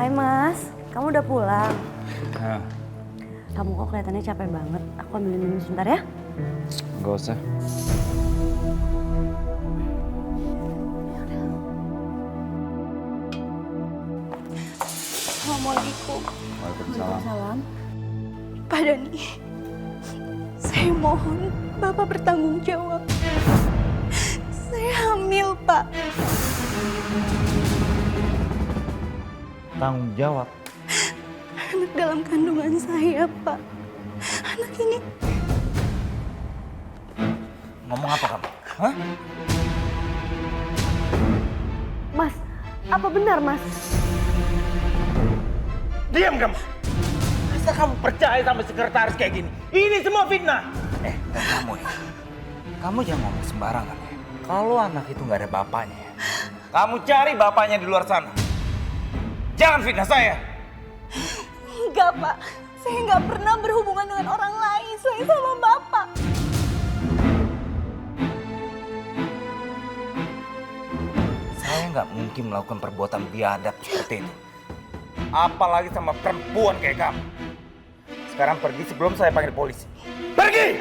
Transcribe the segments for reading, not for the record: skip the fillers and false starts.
Hai Mas, kamu udah pulang? Ya. Kamu kok kelihatannya capek banget. Aku ambilin minum sebentar ya. Gak usah. Assalamualaikum. Waalaikumsalam. Salam. Pak Dani, saya mohon Bapak bertanggung jawab. Saya hamil, Pak. Tanggung jawab. Anak dalam kandungan saya, Pak. Anak ini Ngomong apa kamu? Hah? Mas, apa benar Mas? Diam kamu! Masa kamu percaya sama sekretaris kayak gini? Ini semua fitnah! Dan kamu ya. Kamu jangan ngomong sembarangan ya. Kalau anak itu nggak ada bapaknya, kamu cari bapaknya di luar sana. Jangan fitnah saya. enggak, Pak. Saya nggak pernah berhubungan dengan orang lain selain sama Bapak. Saya nggak mungkin melakukan perbuatan biadab seperti itu. Apalagi sama perempuan kayak kamu. Sekarang pergi sebelum saya panggil polisi. Pergi!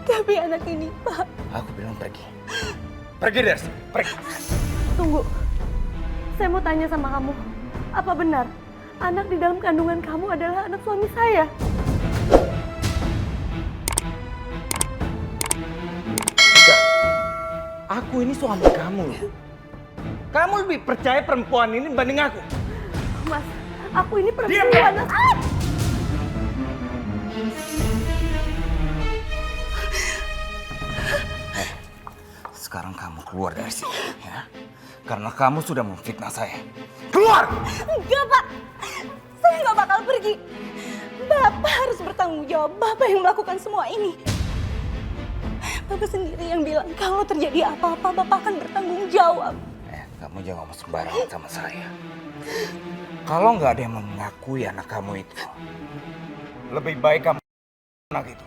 Tapi anak ini, Pak. Aku bilang pergi. Pergi dari sini. Pergi. Tunggu. Saya mau tanya sama kamu. Apa benar anak di dalam kandungan kamu adalah anak suami saya? Aku ini suami kamu loh. Kamu lebih percaya perempuan ini dibanding aku. Mas, aku ini Diam, perempuan. Diam. Ah! Sekarang kamu keluar dari sini. Ya. Karena kamu sudah memfitnah saya. Keluar! Enggak, Pak. Saya nggak bakal pergi. Bapak harus bertanggung jawab. Bapak yang melakukan semua ini. Bapak sendiri yang bilang kalau terjadi apa-apa, Bapak akan bertanggung jawab. Kamu jangan ngomong sembarangan sama saya. Kalau nggak ada yang mengakui anak kamu itu, lebih baik kamu anak itu.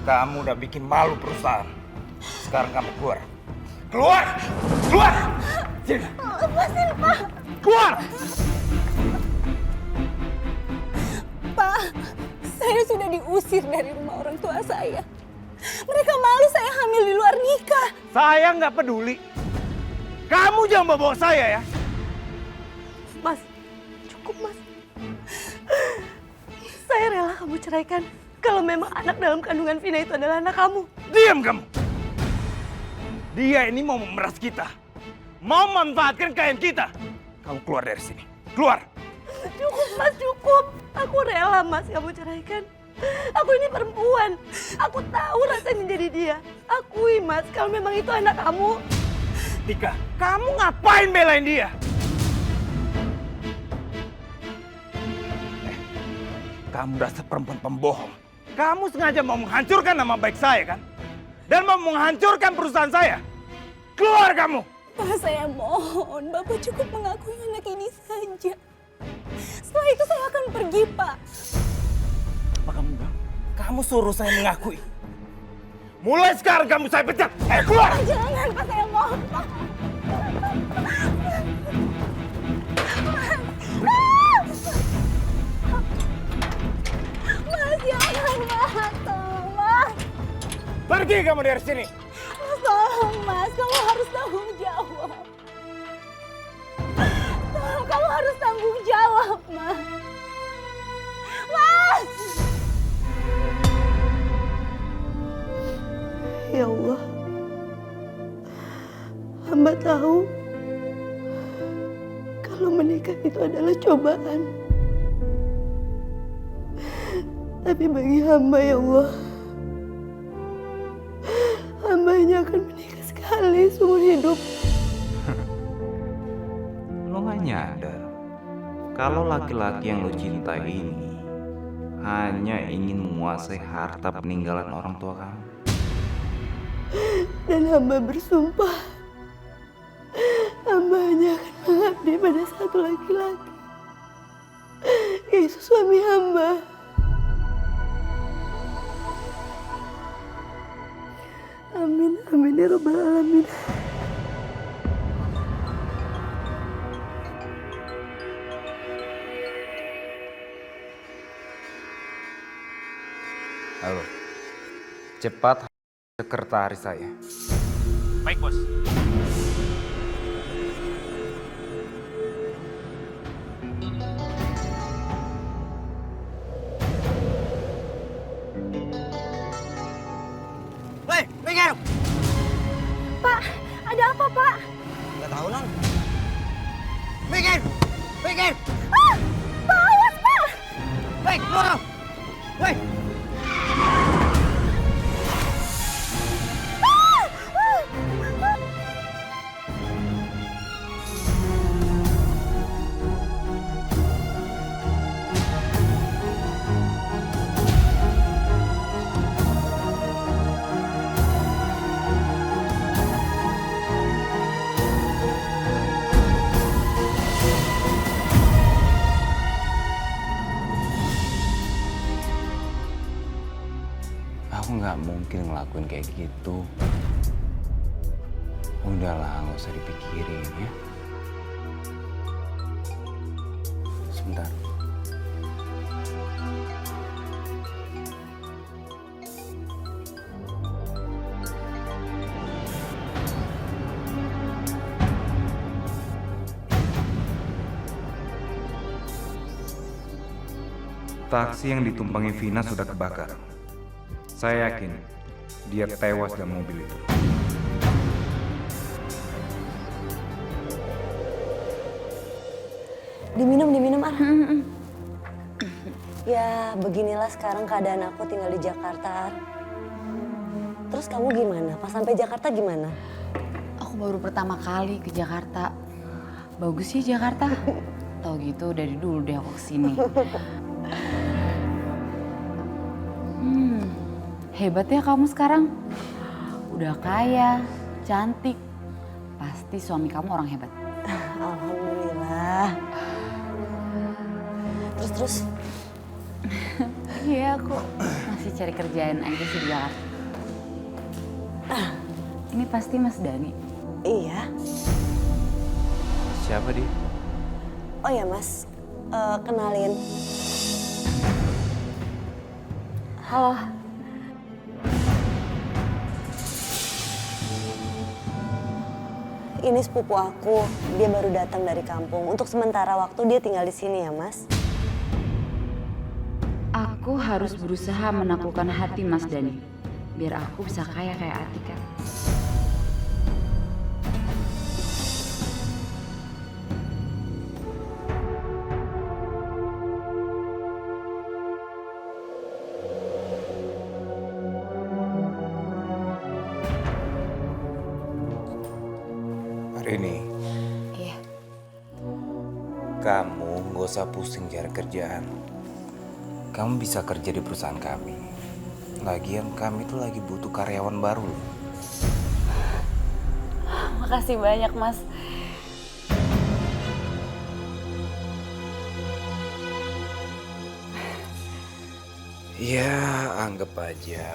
Kamu udah bikin malu perusahaan. Sekarang kamu keluar. Keluar! Keluar! Sini. Lepasin, Pak. Keluar! Pak, saya sudah diusir dari rumah orang tua saya. Mereka malu saya hamil di luar nikah. Saya nggak peduli. Kamu jangan bawa saya ya. Mas, cukup Mas. Saya rela kamu ceraikan kalau memang anak dalam kandungan Vina itu adalah anak kamu. Diam kamu. Dia ini mau memeras kita. Mau memanfaatkan kain kita. Kamu keluar dari sini. Keluar. Cukup Mas, cukup. Aku rela Mas kamu ceraikan. Aku ini perempuan. Aku tahu rasanya jadi dia. Akui Mas kalau memang itu anak kamu. Tika, kamu ngapain belain dia? Kamu dasar perempuan pembohong. Kamu sengaja mau menghancurkan nama baik saya kan? Dan mau menghancurkan perusahaan saya. Keluar kamu! Pak, saya mohon Bapak cukup mengakui anak ini saja. Setelah itu saya akan pergi, Pak. Apa kamu bilang? Kamu suruh saya mengakui. Mulai sekarang kamu saya pecat. Keluar! Jangan, Pak, saya mohon, Pak. Mas, jangan, Mas. Tolong, Mas. Pergi kamu dari sini. Mas, tolong, Mas. Kamu harus tanggung jawab. Tolong, kamu harus tanggung jawab, Mas. Mas! Ya Allah, hamba tahu kalau menikah itu adalah cobaan. Tapi bagi hamba ya Allah, hamba hanya akan menikah sekali seumur hidup. Lo gak nyadar kalau laki-laki yang lo cintai ini hanya ingin menguasai harta peninggalan orang tua kamu. Dan hamba bersumpah, hamba hanya akan mengabdi pada satu laki-laki, yaitu suami hamba. Amin ya Rabbal Alamin. Halo. Cepat sekretaris saya. Baik, Bos. Woi, minggir! Pak, ada apa, Pak? Nggak tahu, Non. Minggir! Minggir! Ah! Pak, awas, Pak! Woi, keluar! Woi! Aku nggak mungkin ngelakuin kayak gitu. Udahlah, nggak usah dipikirin ya. Sebentar. Taksi yang ditumpangi Vina sudah kebakar. Saya yakin dia tewas dalam mobil itu. Diminum Ar. Ya beginilah sekarang keadaan aku tinggal di Jakarta Ar. Terus kamu gimana? Pas sampai Jakarta gimana? Aku baru pertama kali ke Jakarta. Bagus sih Jakarta. Tahu gitu dari dulu deh aku kesini. Hebat ya kamu sekarang. Udah kaya, cantik. Pasti suami kamu orang hebat. Alhamdulillah. Terus. Iya, aku masih cari kerjaan aja sih di Jakarta. Ini pasti Mas Dani. Iya. Siapa dia? Oh ya Mas, kenalin. Halo. Ini sepupu aku, dia baru datang dari kampung. Untuk sementara waktu dia tinggal di sini ya Mas. Aku harus berusaha menaklukkan hati Mas Dani. Biar aku bisa kaya kayak Atika. Rini, Iya. kamu nggak usah pusing cari kerjaan. Kamu bisa kerja di perusahaan kami. Lagian kami tuh lagi butuh karyawan baru. Makasih banyak Mas. Ya, anggap aja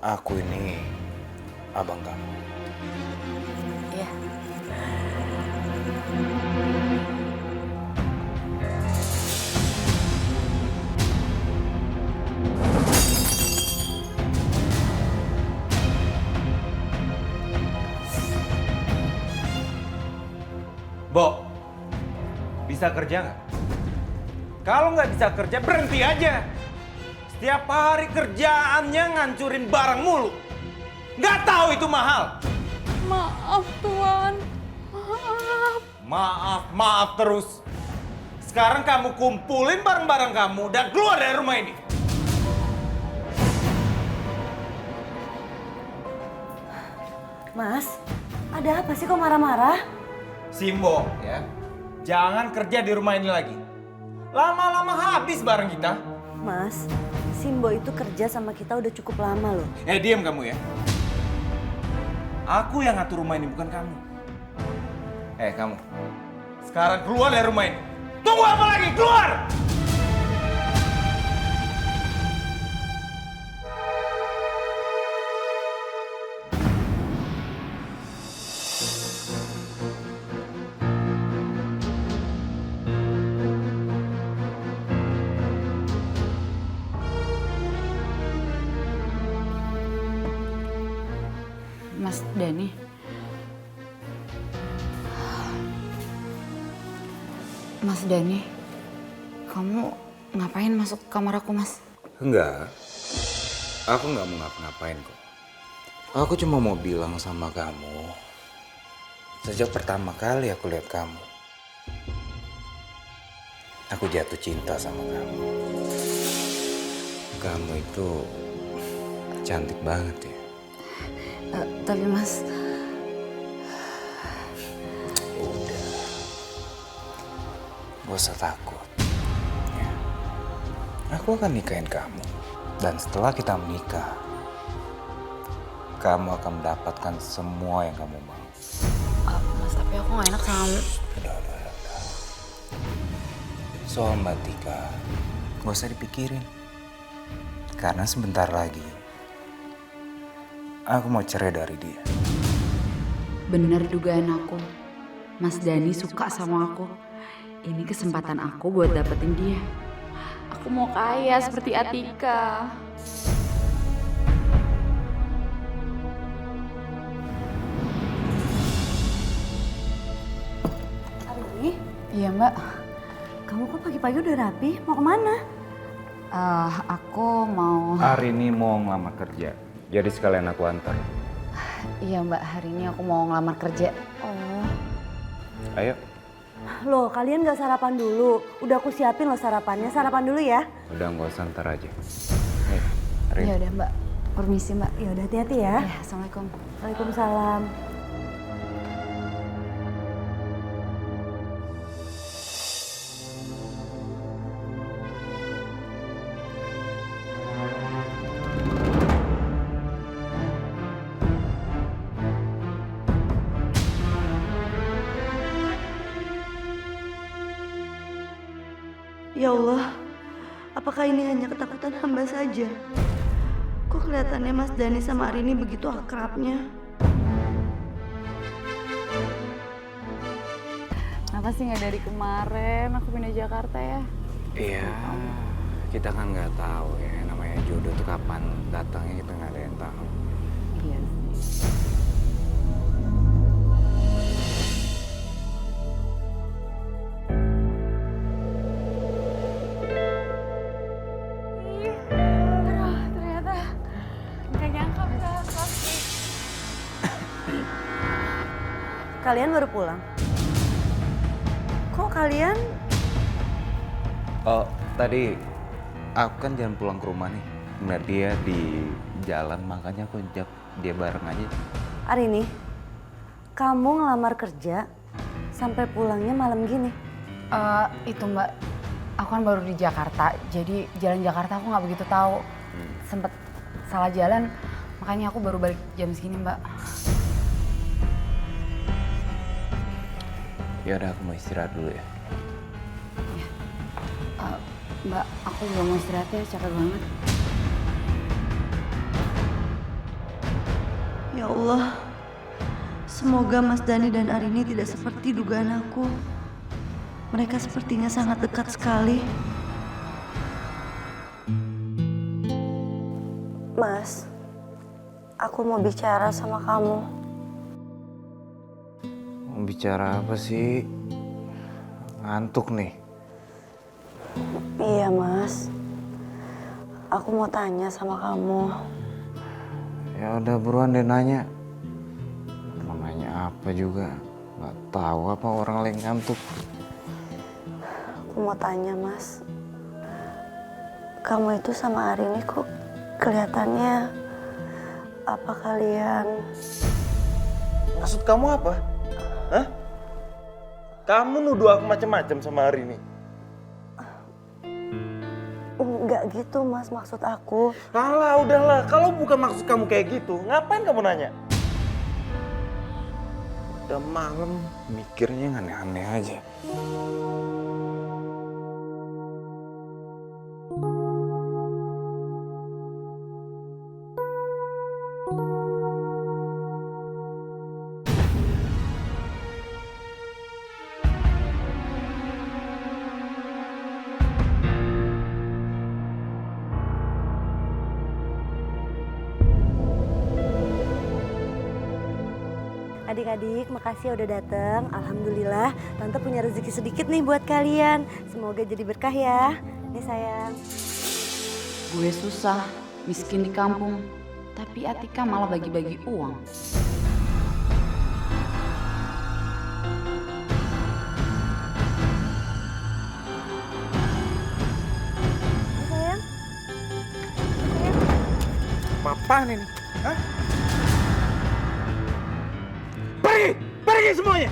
aku ini abang kamu. Iya. Bo, bisa kerja nggak? Kalau nggak bisa kerja, berhenti aja. Setiap hari kerjaannya ngancurin barang mulu. Nggak tahu itu mahal. Maaf Tuan. Maaf terus. Sekarang kamu kumpulin barang-barang kamu dan keluar dari rumah ini. Mas, ada apa sih kok marah-marah? Simbo, ya. Jangan kerja di rumah ini lagi. Lama-lama habis barang kita. Mas, Simbo itu kerja sama kita udah cukup lama loh. Diam kamu ya. Aku yang ngatur rumah ini, bukan kamu. Kamu. Sekarang keluar dari rumah ini. Tunggu apa lagi? Keluar! Mas Dani. Mas Dani, kamu ngapain masuk kamar aku, Mas? Enggak, aku nggak mau ngapa-ngapain kok. Aku cuma mau bilang sama kamu, sejak pertama kali aku lihat kamu, aku jatuh cinta sama kamu. Kamu itu cantik banget ya. Tapi Mas, Udah, gak usah takut. Ya. Aku akan nikahin kamu. Dan setelah kita menikah, kamu akan mendapatkan semua yang kamu mau. Mas, tapi aku gak enak sama... Udah. Soal Mbak Tika, gak usah dipikirin. Karena sebentar lagi, aku mau cerai dari dia. Bener dugaan aku. Mas Dani suka sama aku. Ini kesempatan aku buat dapetin dia. Aku mau kaya seperti Atika. Arini, Iya Mbak. kamu kok pagi-pagi udah rapi? Mau kemana? Aku mau... Hari ini mau ngelamar kerja, jadi sekalian aku antar. Iya Mbak, hari ini aku mau ngelamar kerja. Oh. Ayo. Loh, kalian gak sarapan dulu? Udah aku siapin loh sarapannya. Sarapan dulu ya. Udah nggak usah ntar aja. Nih, Rin. Ya udah Mbak, permisi Mbak. Ya udah hati-hati ya. Ya, Assalamualaikum. Waalaikumsalam. Ya Allah, apakah ini hanya ketakutan hamba saja? Kok kelihatannya Mas Dani sama Arini begitu akrabnya? Kenapa sih nggak dari kemarin aku pindah Jakarta ya? Iya, kita kan nggak tahu ya, namanya jodoh tuh kapan datangnya kita nggak ada yang tahu. Iya sih. Ternyata nggak nyangka bisa plastik. Kalian baru pulang? Kok kalian? Oh, tadi aku kan jalan pulang ke rumah nih. Ngeliat dia di jalan, makanya aku ajak dia bareng aja. Arini, kamu ngelamar kerja sampai pulangnya malam gini? Itu Mbak, aku kan baru di Jakarta, jadi jalan Jakarta aku nggak begitu tahu. Sempet salah jalan, makanya aku baru balik jam segini Mbak. Ya udah, aku mau istirahat dulu ya. Mbak, aku juga mau istirahat ya, capek banget. Ya Allah, semoga Mas Dani dan Arini tidak seperti dugaan aku. Mereka sepertinya sangat dekat sekali. Mas, aku mau bicara sama kamu. Mau bicara apa sih? Ngantuk nih. Iya Mas, aku mau tanya sama kamu. Ya udah buruan deh nanya. Mau nanya apa juga? Nggak tahu apa orang lagi ngantuk. Aku mau tanya Mas, kamu itu sama Arini kok kelihatannya apa kalian? Maksud kamu apa? Hah? Kamu nuduh aku macam-macam sama hari ini. Enggak gitu Mas, maksud aku. Alah, udahlah. Kalau bukan maksud kamu kayak gitu, ngapain kamu nanya? Udah malam, mikirnya yang aneh-aneh aja. Adik-adik, makasih ya udah dateng. Alhamdulillah, Tante punya rezeki sedikit nih buat kalian. Semoga jadi berkah ya. Nih sayang. Gue susah, miskin di kampung. Tapi Atika malah bagi-bagi uang. Nih sayang. Apaan ini? Hah? Pergi! Pergi semuanya!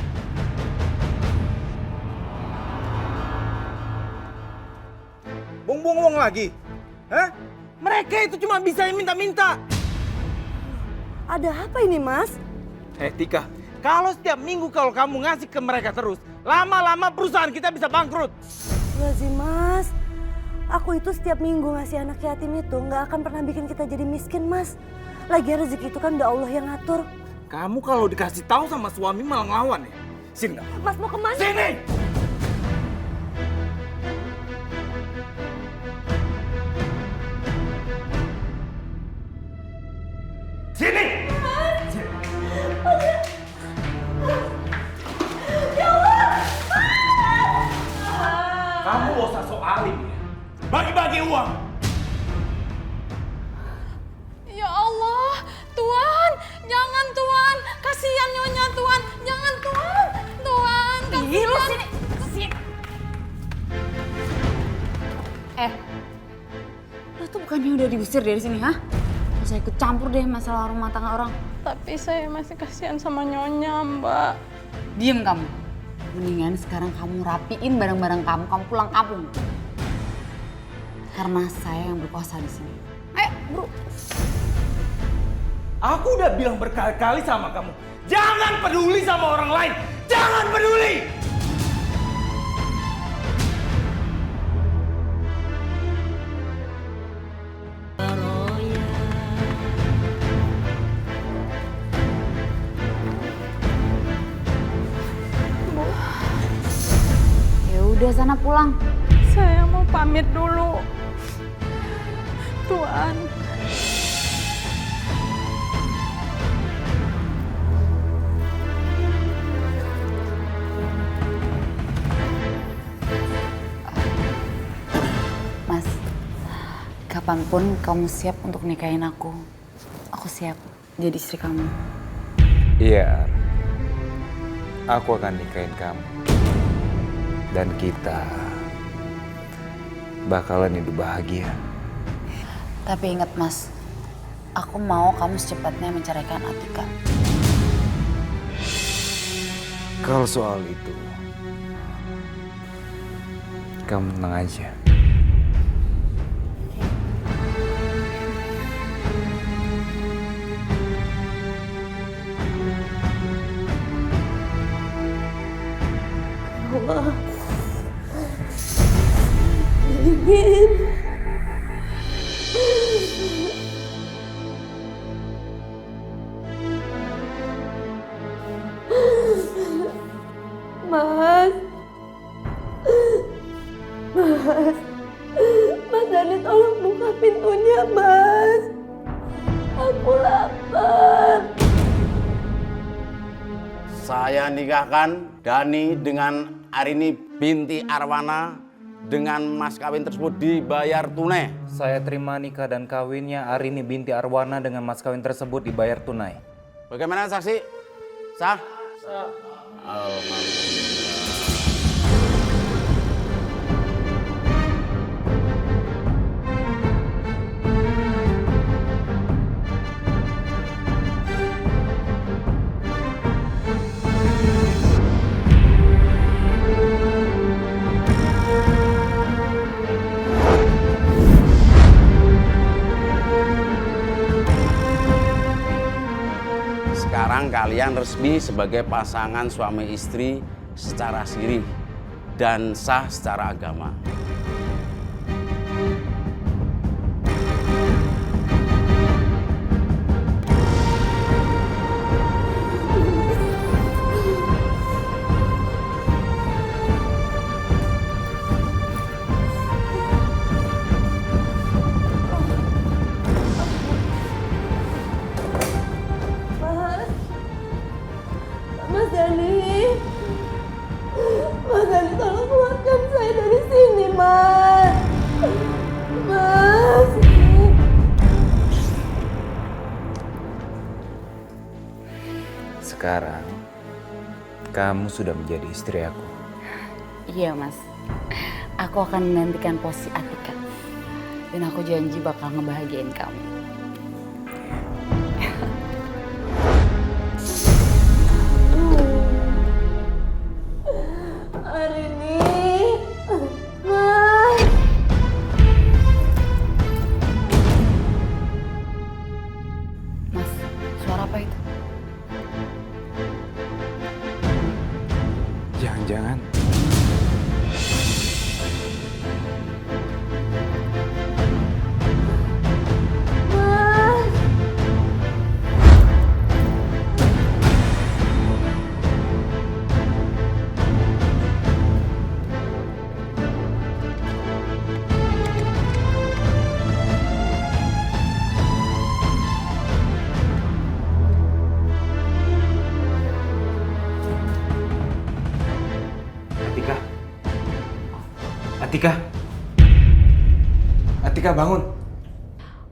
Buang-buang uang lagi? Hah? Mereka itu cuma bisa minta-minta. Ada apa ini, Mas? Tika, kalau setiap minggu kalau kamu ngasih ke mereka terus, lama-lama perusahaan kita bisa bangkrut. Ya sih, Mas. Aku itu setiap minggu ngasih anak yatim itu nggak akan pernah bikin kita jadi miskin, Mas. Lagian rezeki itu kan udah Allah yang ngatur. Kamu kalau dikasih tahu sama suami malah ngelawan ya? Sini nggak? Mas mau kemana? Sini! Sini! Kamu gak usah sok alim ya. Bagi-bagi uang. Ya Allah, Tuan, jangan Tuan, kasihan Nyonya Tuan, jangan Tuan, Tuan, kasihan. Lu sini. Lo tuh bukannya udah diusir dari sini, hah? Gak usah ikut campur deh masalah rumah tangga orang. Tapi saya masih kasihan sama Nyonya, Mbak. Diem kamu. Mendingan sekarang kamu rapiin barang-barang kamu pulang kampung. Karena saya yang berkuasa di sini. Ayo, bro. Aku udah bilang berkali-kali sama kamu, jangan peduli sama orang lain. Jangan peduli! Ya udah sana pulang. Saya mau pamit dulu. Tuan. Mas, kapanpun kamu siap untuk nikahin aku siap jadi istri kamu. Iya, aku akan nikahin kamu. Dan kita bakalan hidup bahagia. Tapi ingat Mas, aku mau kamu secepatnya menceraikan Atika. Kalau soal itu, kamu tenang aja. Allah. Ingin. Mas. Mas Dani tolong buka pintunya, Mas. Aku lapar. Saya nikahkan Dani dengan Arini binti Arwana dengan mas kawin tersebut dibayar tunai. Saya terima nikah dan kawinnya Arini binti Arwana dengan mas kawin tersebut dibayar tunai. Bagaimana saksi? Sah? Sah. Alhamdulillah. Sekarang kalian resmi sebagai pasangan suami istri secara siri dan sah secara agama. sekarang kamu sudah menjadi istri aku. Iya mas, aku akan menggantikan posisi Atika. Dan aku janji bakal ngebahagiain kamu. Arini, Mas. Mas, suara apa itu? Jangan-jangan Atika. Atika. Atika bangun.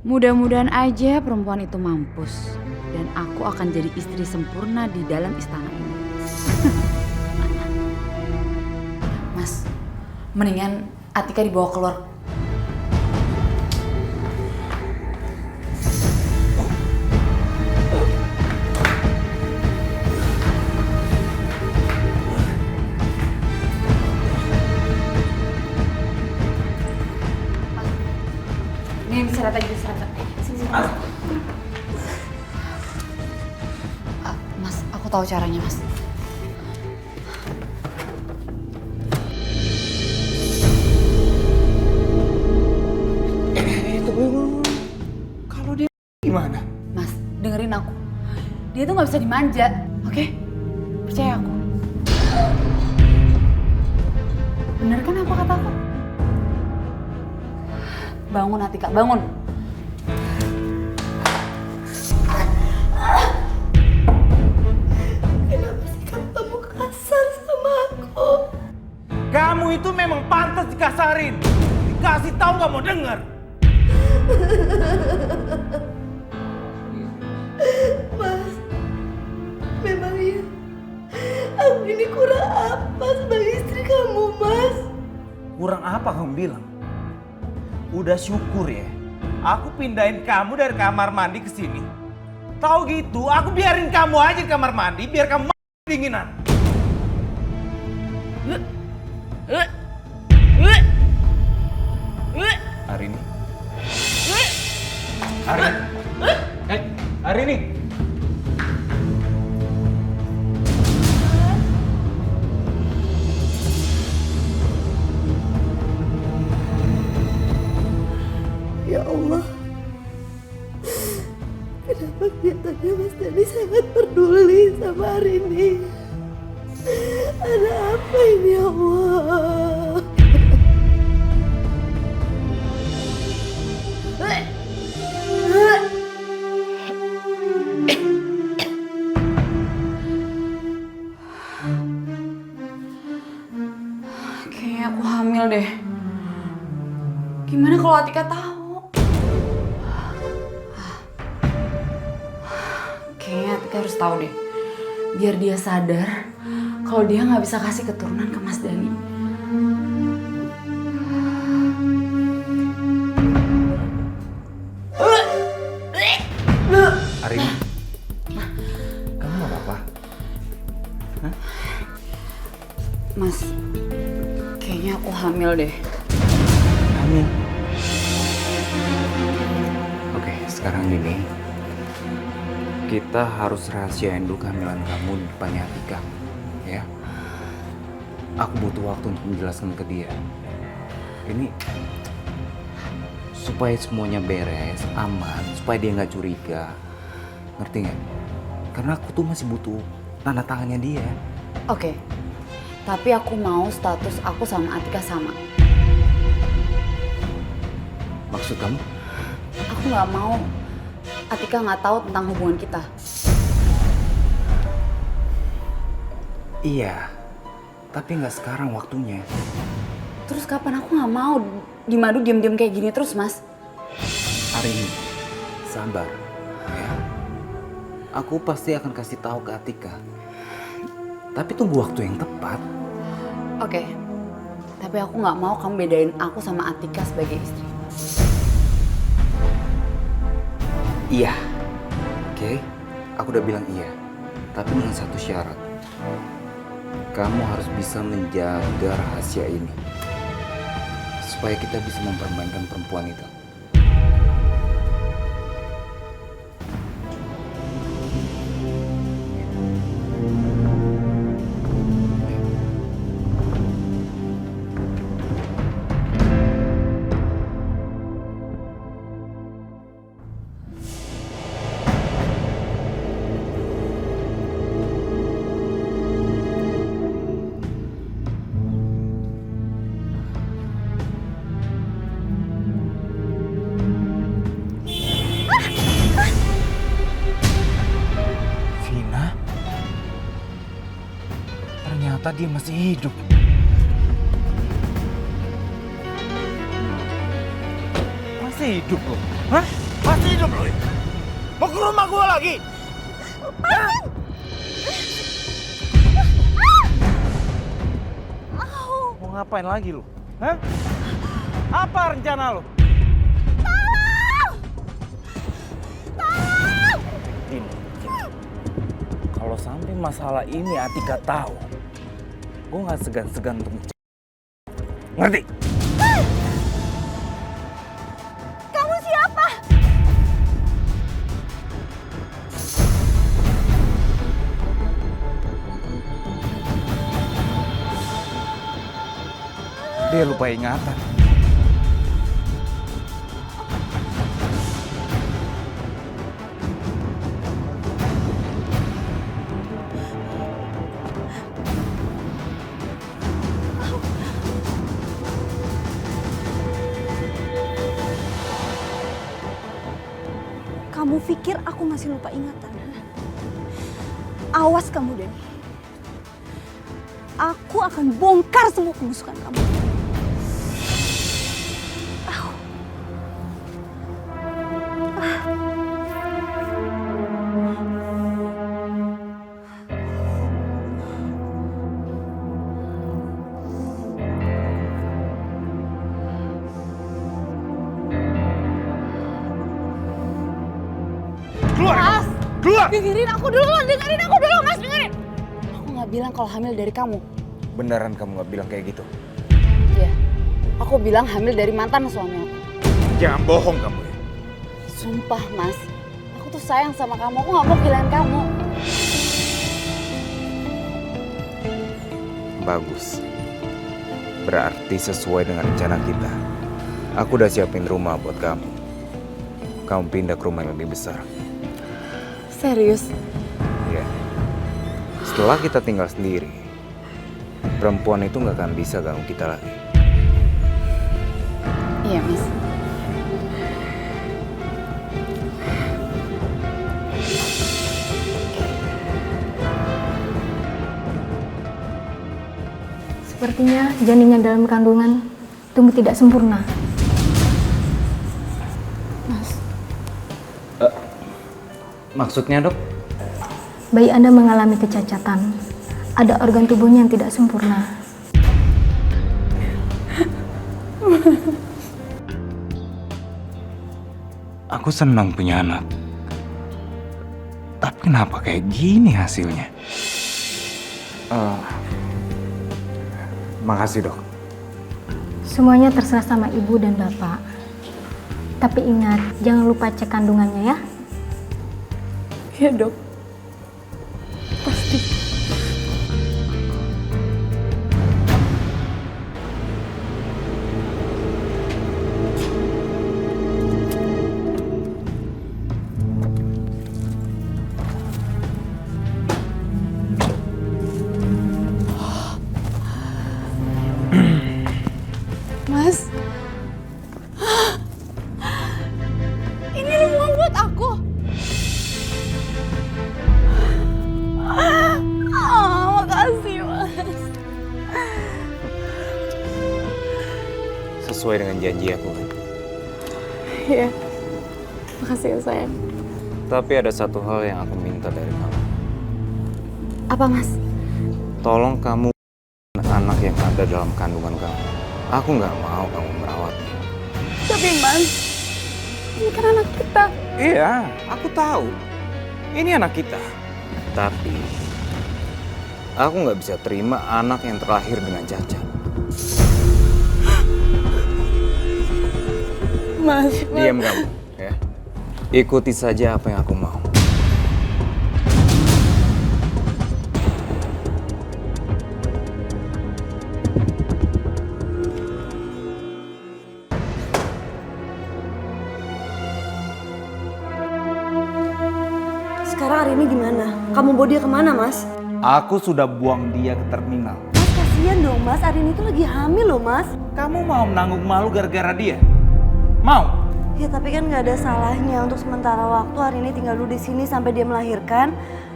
Mudah-mudahan aja perempuan itu mampus. Dan aku akan jadi istri sempurna di dalam istana ini. Mas, mendingan Atika dibawa keluar. Ini diseret aja, diseret. Sini. Mas, aku tahu caranya, Mas. Tunggu. Kalau dia gimana? Mas, dengerin aku. Dia tuh nggak bisa dimanja, oke? Percaya aku. Bener kan apa kataku? Bangun Atika, bangun. Kenapa sikap kamu kasar sama aku? Kamu itu memang pantas dikasarin. Dikasih tahu nggak mau denger. Mas, memang iya. Aku ini kurang apa sebagai istri kamu, Mas? Kurang apa kamu bilang? Udah syukur ya. Aku pindahin kamu dari kamar mandi ke sini. Tahu gitu, aku biarin kamu aja di kamar mandi biar kamu dinginan. Arini. Arini. Ya Allah, kenapa kelihatannya Mas Dani sangat peduli sama Arini? Ada apa ini ya Allah? Kayaknya aku hamil deh. Gimana kalau Atika tahu? Kayaknya Atika harus tahu deh. Biar dia sadar kalau dia nggak bisa kasih keturunan ke Mas Dani. Arini. Kamu nggak apa-apa? Mas, kayaknya aku hamil deh. Hamil. Oke, sekarang gini. Kita harus rahasiain dulu kehamilan kamu di depannya Atika. Ya. Aku butuh waktu untuk menjelaskan ke dia. Ini supaya semuanya beres, aman, supaya dia nggak curiga. Ngerti nggak? Karena aku tuh masih butuh tanda tangannya dia. Oke, tapi aku mau status aku sama Atika sama. Maksud kamu? Aku nggak mau Atika nggak tahu tentang hubungan kita. Iya, tapi nggak sekarang waktunya. Terus kapan? Aku nggak mau di madu diam-diam kayak gini terus, Mas. Arini, sabar, ya. Aku pasti akan kasih tahu ke Atika. Tapi tunggu waktu yang tepat. Oke, tapi aku nggak mau kamu bedain aku sama Atika sebagai istri. Iya. Oke, aku udah bilang iya. Tapi dengan satu syarat. Kamu harus bisa menjaga rahasia ini. Supaya kita bisa mempermainkan perempuan itu. Ternyata dia masih hidup. Masih hidup loh. Hah? Masih hidup loh. Mau ke rumah gua lagi? Mau ngapain lagi lu? Hah? Apa rencana lu? Ini. Kalau sampai masalah ini Atika tahu, gue nggak segan-segan untuk ngerti? Kamu siapa? Dia lupa ingatan. Kamu pikir aku masih lupa ingatan? Hah? Awas kamu, Dani. Aku akan bongkar semua kebusukan kamu. Mas, Keluar! dengerin aku dulu, Mas, dengerin. Aku nggak bilang kalau hamil dari kamu. Beneran kamu nggak bilang kayak gitu? Iya, aku bilang hamil dari mantan suami aku. Jangan bohong kamu ya. Sumpah, Mas, aku tuh sayang sama kamu. Aku nggak mau kehilangan kamu. Bagus. Berarti sesuai dengan rencana kita. Aku udah siapin rumah buat kamu. Kamu pindah ke rumah yang lebih besar. Serius? Iya. Setelah kita tinggal sendiri, perempuan itu nggak akan bisa ganggu kita lagi. Iya, Mas. Sepertinya janin yang dalam kandungan tumbuh tidak sempurna. Maksudnya, Dok? Bayi Anda mengalami kecacatan. Ada organ tubuhnya yang tidak sempurna. Aku senang punya anak. Tapi kenapa kayak gini hasilnya? Makasih, Dok. Semuanya terserah sama ibu dan bapak. Tapi ingat, jangan lupa cek kandungannya ya. Iya, Dok. Pasti. Mas. Ini semua buat aku. Makasih, Mas. Sesuai dengan janji aku. Iya. Makasih ya, sayang. Tapi ada satu hal yang aku minta dari kamu. Apa, Mas? Tolong kamu anak yang ada dalam kandungan kamu. Aku nggak mau kamu merawatnya. Tapi Mas, ini kan anak kita. Iya, aku tahu. Ini anak kita. Tapi aku nggak bisa terima anak yang terlahir dengan cacat. Mas, Diam kamu, ya. Ikuti saja apa yang aku mau. Sekarang Arini gimana? Kamu bawa dia kemana, Mas? Aku sudah buang dia ke terminal. Mas, kasihan dong, Mas. Arini itu lagi hamil loh, Mas. Kamu mau menanggung malu gara-gara dia? Mau? Ya, tapi kan nggak ada salahnya untuk sementara waktu Arini tinggal dulu di sini sampai dia melahirkan.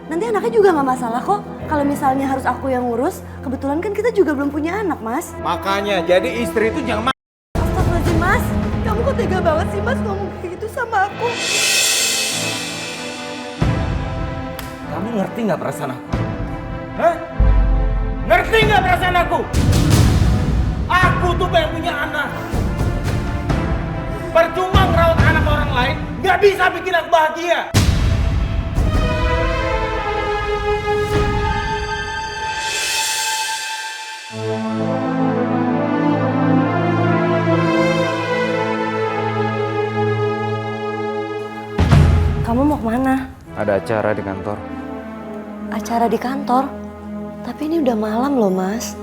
Nanti anaknya juga nggak masalah kok. Kalau misalnya harus aku yang ngurus, kebetulan kan kita juga belum punya anak, Mas. Makanya jadi istri itu jangan Astagfirullahaladzim, Mas. Kamu kok tega banget sih, Mas, ngomong kayak gitu sama aku. Kamu ngerti nggak perasaan aku? Hah? Ngerti nggak perasaan aku? Aku tuh pengen punya anak. Percuma ngerawat anak orang lain, nggak bisa bikin aku bahagia. Kamu mau kemana? Ada acara di kantor. Acara di kantor? Tapi ini udah malam loh, Mas.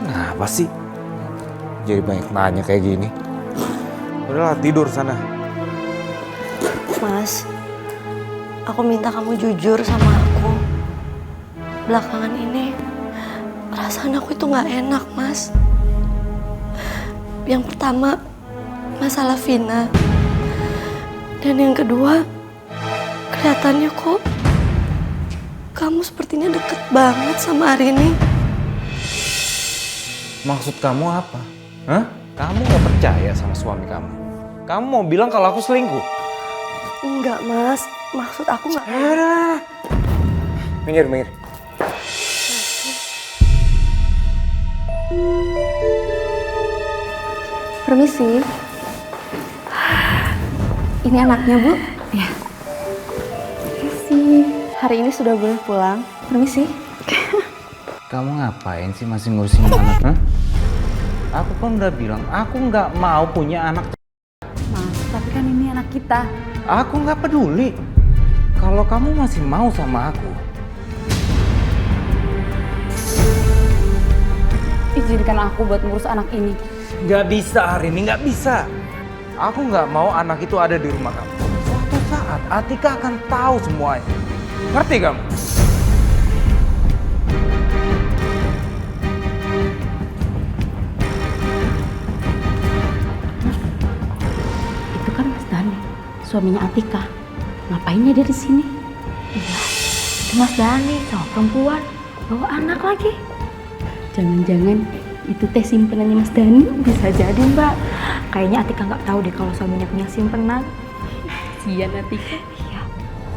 Kenapa sih? Jadi banyak nanya kayak gini. Udahlah, tidur sana. Mas, aku minta kamu jujur sama aku. Belakangan ini, perasaan aku itu gak enak, Mas. Yang pertama, masalah Vina. Dan yang kedua, kelihatannya kok kamu sepertinya deket banget sama Arini. Maksud kamu apa? Hah? Kamu gak percaya sama suami kamu? Kamu mau bilang kalau aku selingkuh? Enggak, Mas. Maksud aku gak... Minggir, minggir. permisi. Ini anaknya, Bu. Ya. Permisi. Hari ini sudah boleh pulang. Permisi. Kamu ngapain sih masih ngurusin anak? Hah? Aku kan udah bilang, aku nggak mau punya anak. Mas, tapi kan ini anak kita. Aku nggak peduli. Kalau kamu masih mau sama aku, izinkan aku buat ngurus anak ini. nggak bisa hari ini, nggak bisa. Aku nggak mau anak itu ada di rumah kamu. Suatu saat Atika akan tahu semuanya. Ngerti kamu? Itu kan Mas Dani, suaminya Atika. Ngapainnya dia di sini? Iya, itu Mas Dani sama perempuan, bawa anak lagi. Jangan-jangan itu teh simpenannya Mas Dani? Bisa jadi, Mbak. Kayaknya Atika nggak tahu deh kalau suaminya punya simpenan. Sian Atika. Iya.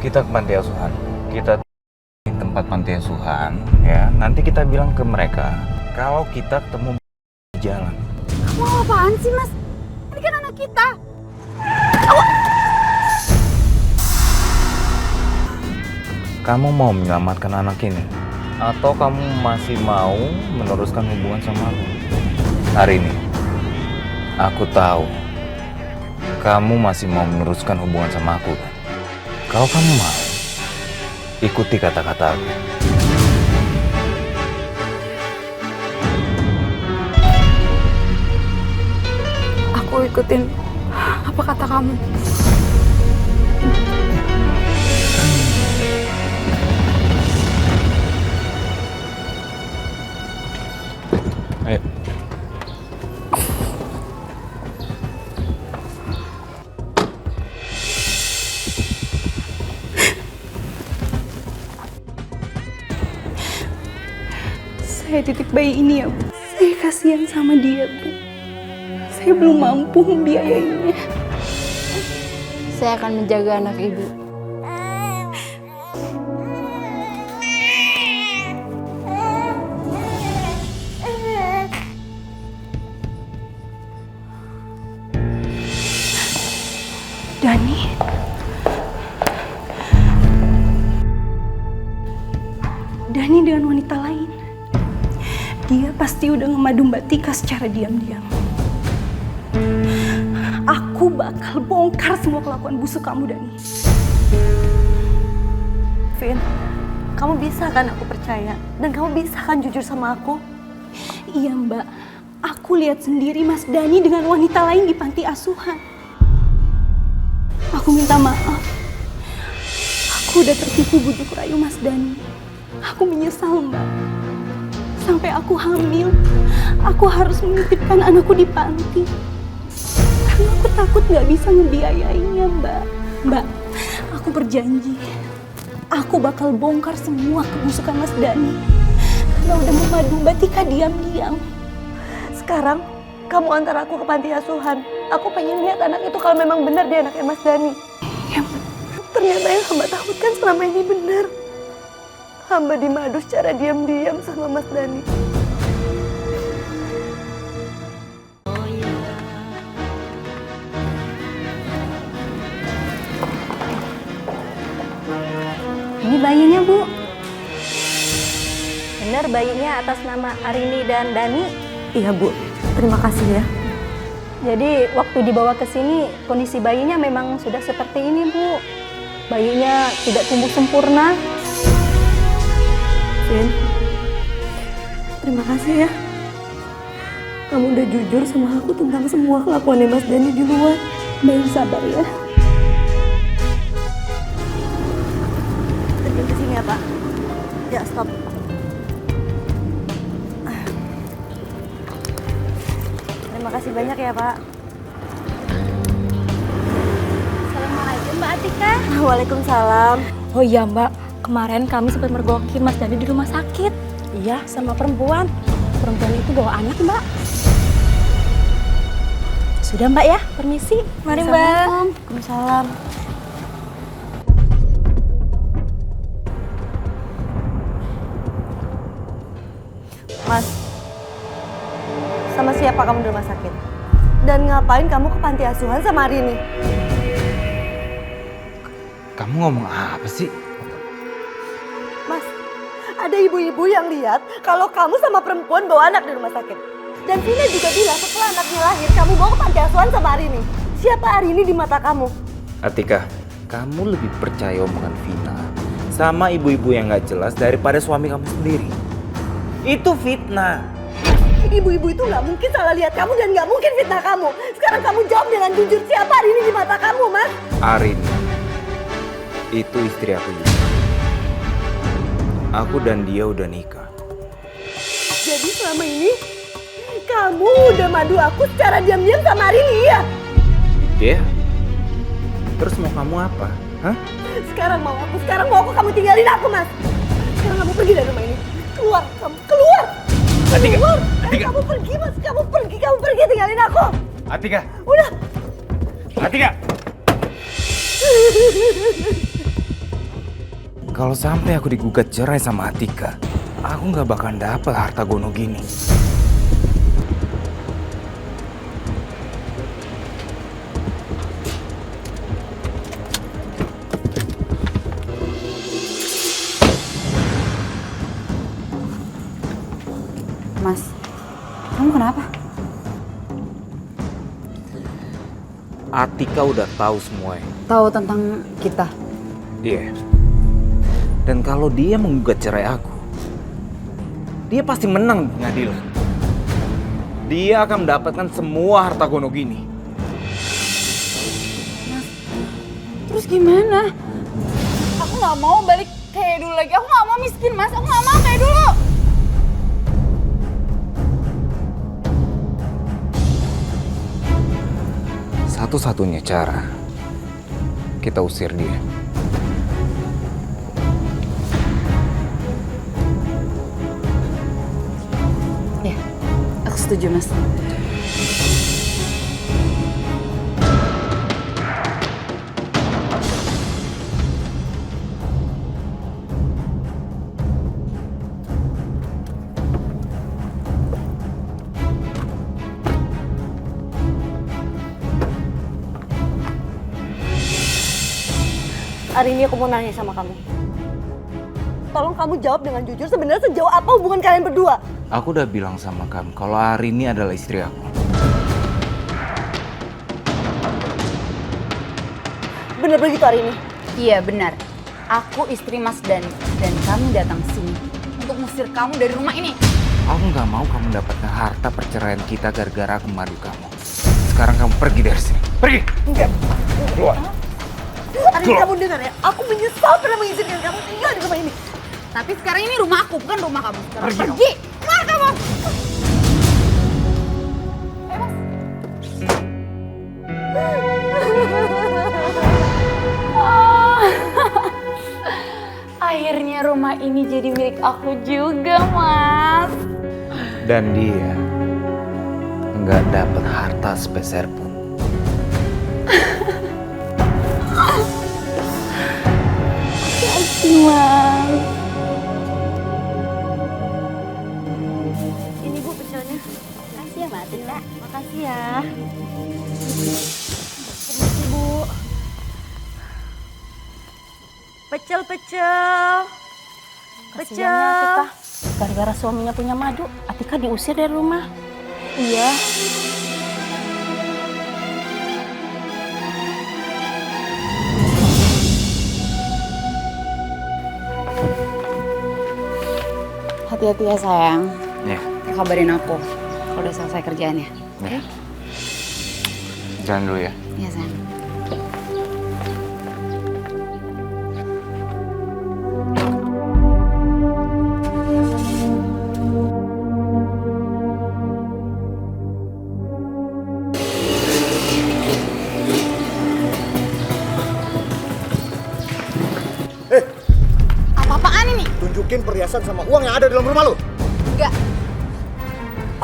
Kita ke panti asuhan. Kita di tempat panti asuhan, ya. Nanti kita bilang ke mereka kalau kita ketemu di jalan. Kamu apaan sih, Mas? Ini kan anak kita. Kamu mau menyelamatkan anak ini? Atau kamu masih mau meneruskan hubungan sama aku? Hari ini, aku tahu kamu masih mau meneruskan hubungan sama aku. Kalau kamu mau, ikuti kata-kata aku. Aku ikutin apa kata kamu. Ayo. Saya titip bayi ini ya, Bu. Saya kasihan sama dia, Bu. Saya belum mampu membiayainya. Saya akan menjaga anak ibu. Dani. Dani dengan wanita lain. Dia pasti udah ngemadu Mbak Tika secara diam-diam. Aku bakal bongkar semua kelakuan busuk kamu, Dani. Vin, kamu bisa kan aku percaya? Dan kamu bisa kan jujur sama aku? Iya, Mbak. Aku lihat sendiri Mas Dani dengan wanita lain di panti asuhan. Aku minta maaf. Aku udah tertipu bujuk rayu Mas Dani. Aku menyesal, Mbak. Sampai aku hamil, aku harus menitipkan anakku di panti. Karena aku takut gak bisa ngebiayainya, Mbak. Mbak, aku berjanji. Aku bakal bongkar semua kebusukan Mas Dani. Karena udah memadu Mbak Tika diam-diam. Sekarang, kamu antar aku ke panti asuhan. Aku pengen lihat anak itu kalau memang benar dia anaknya Mas Dani. Ya, Mbak. Ternyata yang hamba takutkan selama ini benar. Hamba dimadu secara diam-diam sama Mas Dani. Ini bayinya, Bu. Benar bayinya atas nama Arini dan Dani. Iya, Bu. Terima kasih ya. Jadi waktu dibawa ke sini kondisi bayinya memang sudah seperti ini, Bu. Bayinya tidak tumbuh sempurna. Vin, terima kasih ya. Kamu udah jujur sama aku tentang semua kelakuannya Mas Dani di luar. Mbak sabar ya. Terjun ke sini ya, Pak. Ya, stop. Terima kasih banyak ya, Pak. Assalamualaikum, Mbak Atika. Waalaikumsalam. Oh iya, Mbak. Kemarin kami sempat mergoki Mas Dani di rumah sakit. Iya, sama perempuan. Perempuan itu bawa anak, Mbak. Sudah, Mbak ya. Permisi. Mari, Mbak. Waalaikumsalam. Mas, sama siapa kamu di rumah sakit? Dan ngapain kamu ke panti asuhan sama Arini? Kamu ngomong apa sih? Mas, ada ibu-ibu yang lihat kalau kamu sama perempuan bawa anak di rumah sakit. Dan Vina juga bilang setelah anaknya lahir, kamu bawa ke panti asuhan sama Arini. Siapa Arini di mata kamu? Atika, kamu lebih percaya omongan Vina sama ibu-ibu yang gak jelas daripada suami kamu sendiri. Itu fitnah. Ibu-ibu itu nggak mungkin salah lihat kamu dan nggak mungkin fitnah kamu. Sekarang kamu jawab dengan jujur, siapa Arini di mata kamu, Mas? Arini, itu istri aku juga. Aku dan dia udah nikah. Jadi selama ini kamu udah madu aku secara diam-diam sama Arini, iya? Iya. Terus mau kamu apa? Hah? Sekarang mau aku kamu tinggalin aku, Mas. Sekarang kamu pergi dari rumah ini. Keluar, kamu keluar. Atika, Keluar. Atika. Kamu pergi, Mas. Kamu pergi tinggalin aku. Atika. Udah. Atika. Kalau sampai aku digugat cerai sama Atika, aku nggak bakal dapet harta gono gini. Mas, kamu kenapa? Atika udah tahu semuanya. Tahu tentang kita? Iya. Dan kalau dia menggugat cerai aku, dia pasti menang di pengadilan. Dia akan mendapatkan semua harta gono gini. Terus gimana? Aku nggak mau balik kayak dulu lagi. Aku nggak mau miskin, Mas. Aku nggak mau kayak dulu. Satu-satunya cara, kita usir dia. Ya, aku setuju, Mas. Hari ini aku mau nanya sama kamu. Tolong kamu jawab dengan jujur, sebenarnya sejauh apa hubungan kalian berdua? Aku udah bilang sama kamu kalau Arini adalah istri aku. Bener begitu Arini? Iya benar. Aku istri Mas Dani dan kamu datang sini untuk ngusir kamu dari rumah ini. Aku nggak mau kamu dapatkan harta perceraian kita gara-gara aku madu kamu. Sekarang kamu pergi dari sini. Pergi! Enggak. Keluar! Arini, kamu dengar ya? Aku menyesal pernah mengizinkan kamu tinggal di rumah ini. Tapi sekarang ini rumah aku, bukan rumah kamu. Sekarang Pergi. pergi! Keluar kamu! Akhirnya rumah ini jadi milik aku juga, Mas. Dan dia nggak dapat harta sepeser pun. Makasih, Mas. Ini Bu pecelnya. Makasih ya Mbak Atika. Makasih ya. Permisi Bu. Pecel. Kasihan ya Atika. Gara-gara suaminya punya madu, Atika diusir dari rumah. Iya. Hati-hati ya sayang. Ya. Kabarin aku kalau udah selesai kerjaannya. Ya. Jalan dulu ya. Iya sayang. Apa-apaan ini? Tunjukin perhiasan sama uang yang ada dalam rumah lu. Enggak.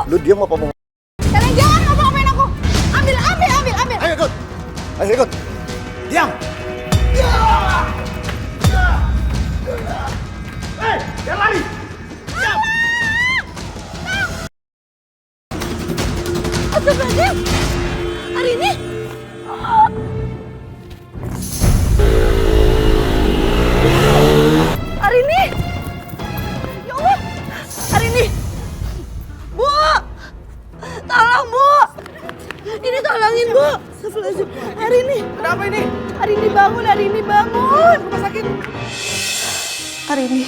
Lu diam apa mau? Kalian jangan ngapa-ngapain aku. Ambil. Ayo ikut. Ayo ikut. Diam. Hei, jangan lari. Diam. Astagfirullahaladzim. Arini. Arini. Ya Allah. Arini. Bu. Tolong, Bu. Ini tolongin, Bu. Astagfirullahaladzim. Arini. Kenapa ini? Arini bangun, Arini bangun. Rumah sakit. Arini.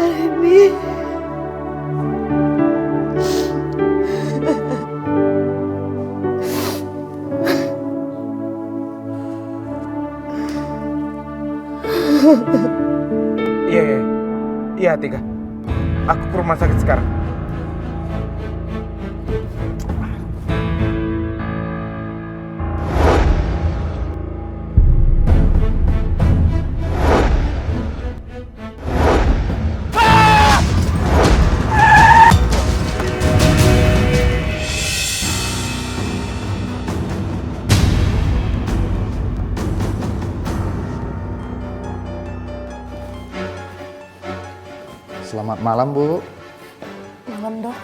Arini. Iya, Tika. Aku ke rumah sakit sekarang. Selamat malam, Bu. Malam, Dok.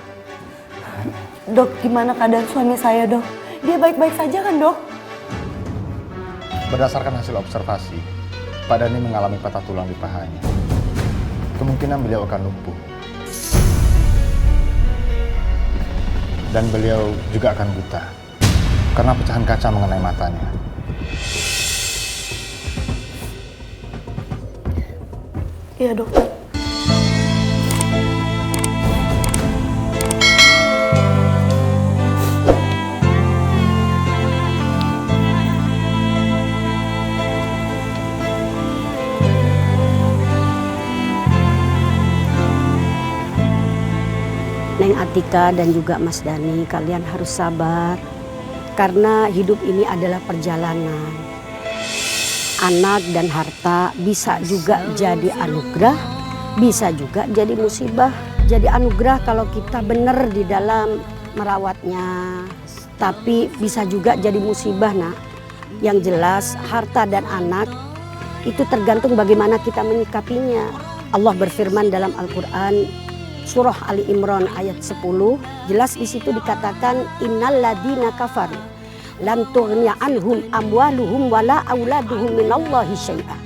Dok, gimana keadaan suami saya, Dok? Dia baik-baik saja kan, Dok? Berdasarkan hasil observasi, Pak Dani mengalami patah tulang di pahanya. Kemungkinan beliau akan lumpuh. Dan beliau juga akan buta karena pecahan kaca mengenai matanya. Iya, Dokter. Neng Atika dan juga Mas Dani, kalian harus sabar. Karena hidup ini adalah perjalanan. anak dan harta bisa juga jadi anugerah, bisa juga jadi musibah. Jadi anugerah kalau kita benar di dalam merawatnya, tapi bisa juga jadi musibah nak. Yang jelas harta dan anak itu tergantung bagaimana kita menyikapinya. Allah berfirman dalam Al-Quran surah Ali Imran ayat 10, jelas di situ dikatakan innal ladina kafaru lan tughniya anhum amwaluhum wala auladuhum minallahi syai'a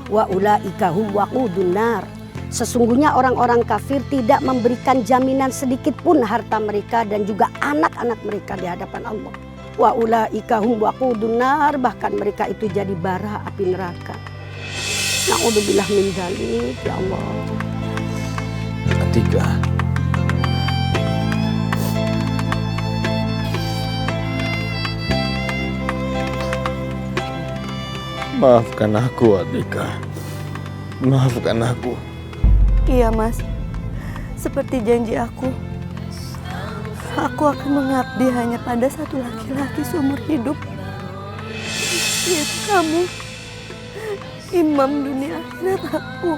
wa ulaika hum waqudun nar. Sesungguhnya orang-orang kafir tidak memberikan jaminan sedikit pun harta mereka dan juga anak-anak mereka di hadapan Allah. Wa ulaika hum waqudun nar, bahkan mereka itu jadi bara api neraka. Na'udzubillah min dzalik, ya Allah. Atika. Maafkan aku, Atika. Maafkan aku. Iya mas, seperti janji aku akan mengabdi hanya pada satu laki-laki seumur hidup, yaitu kamu, imam dunia akhirat aku.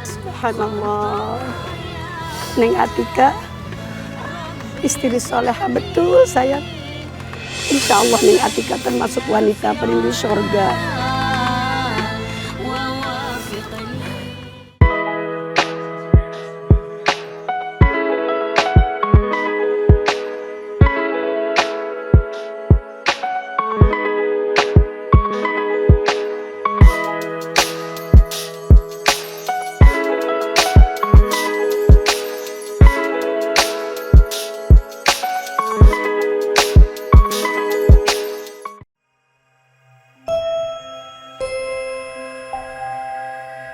Subhanallah, Neng Atika istri soleha betul sayang. Insya Allah Neng Atika termasuk wanita perindu surga.